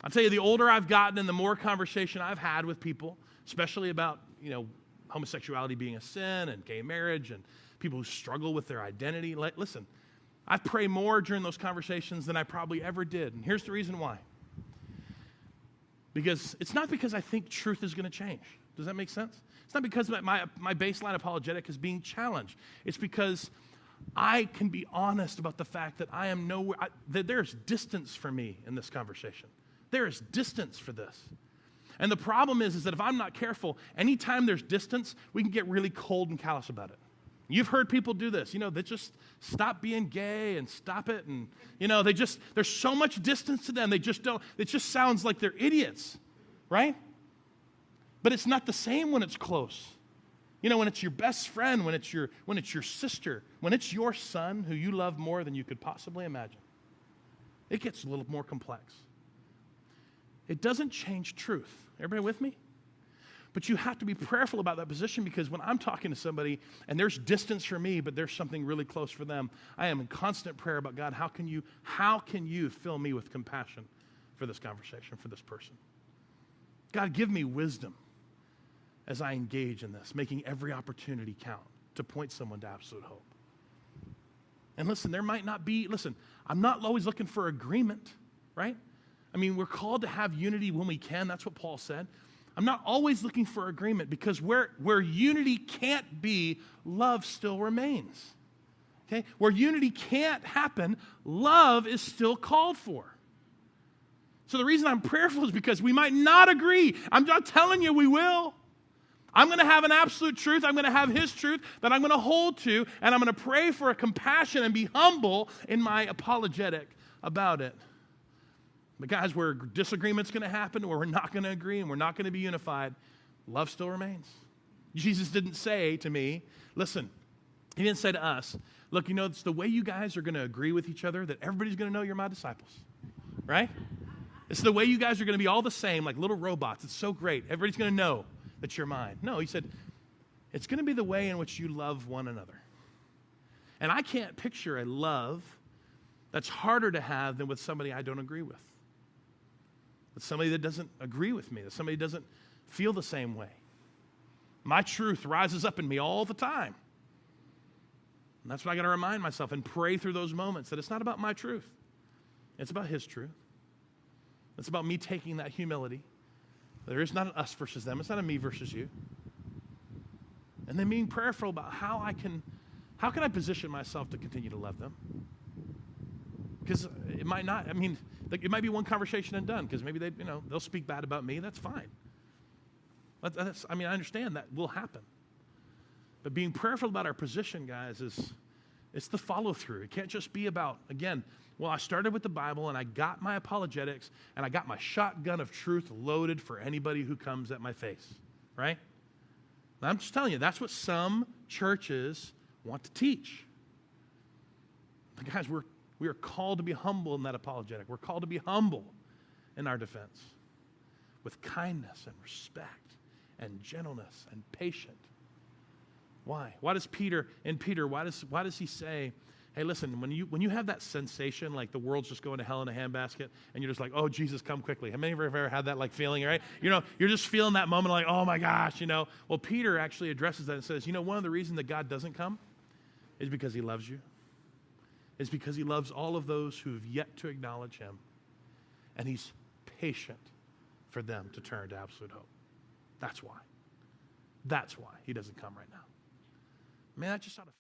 I'll tell you, the older I've gotten and the more conversation I've had with people, especially about, homosexuality being a sin and gay marriage and people who struggle with their identity. Listen, I pray more during those conversations than I probably ever did. And here's the reason why. Because it's not because I think truth is going to change. Does that make sense? It's not because my baseline apologetic is being challenged. It's because I can be honest about the fact that I am nowhere, that there's distance for me in this conversation. There is distance for this. And the problem is that if I'm not careful, anytime there's distance, we can get really cold and callous about it. You've heard people do this. They just stop being gay and stop it. And, there's so much distance to them. They just don't, it just sounds like they're idiots, right? But it's not the same when it's close. When it's your best friend, when it's your sister, when it's your son who you love more than you could possibly imagine. It gets a little more complex. It doesn't change truth. Everybody with me? But you have to be prayerful about that position, because when I'm talking to somebody and there's distance for me, but there's something really close for them, I am in constant prayer about, God, how can you fill me with compassion for this conversation, for this person? God, give me wisdom as I engage in this, making every opportunity count to point someone to absolute hope. And listen, I'm not always looking for agreement, right? We're called to have unity when we can. That's what Paul said. I'm not always looking for agreement, because where unity can't be, love still remains. Okay? Where unity can't happen, love is still called for. So the reason I'm prayerful is because we might not agree. I'm not telling you we will. I'm going to have an absolute truth. I'm going to have His truth that I'm going to hold to, and I'm going to pray for a compassion and be humble in my apologetic about it. But guys, where disagreement's going to happen, where we're not going to agree and we're not going to be unified, love still remains. Jesus didn't say to me, listen, He didn't say to us, look, it's the way you guys are going to agree with each other that everybody's going to know you're my disciples, right? It's the way you guys are going to be all the same, like little robots. It's so great. Everybody's going to know that you're mine. No, He said, it's going to be the way in which you love one another. And I can't picture a love that's harder to have than with somebody I don't agree with. With somebody that doesn't agree with me, that somebody doesn't feel the same way. My truth rises up in me all the time. And that's what I got to remind myself and pray through those moments, that it's not about my truth. It's about His truth. It's about me taking that humility. There is not an us versus them. It's not a me versus you. And then being prayerful about how can I position myself to continue to love them? Because it might not, it might be one conversation and done, because maybe they'll speak bad about me. That's fine. I understand that will happen. But being prayerful about our position, guys, it's the follow through. It can't just be about, again, I started with the Bible and I got my apologetics and I got my shotgun of truth loaded for anybody who comes at my face, right? And I'm just telling you, that's what some churches want to teach. But guys, we are called to be humble in that apologetic. We're called to be humble in our defense with kindness and respect and gentleness and patience. Why? Why does Peter, why does he say, hey, listen, when you have that sensation like the world's just going to hell in a handbasket and you're just like, oh, Jesus, come quickly. How many of you have ever had that feeling, right? You're just feeling that moment like, oh my gosh, Well, Peter actually addresses that and says, one of the reasons that God doesn't come is because He loves you. It's because He loves all of those who have yet to acknowledge Him. And He's patient for them to turn to absolute hope. That's why. That's why He doesn't come right now. Man, I just ought to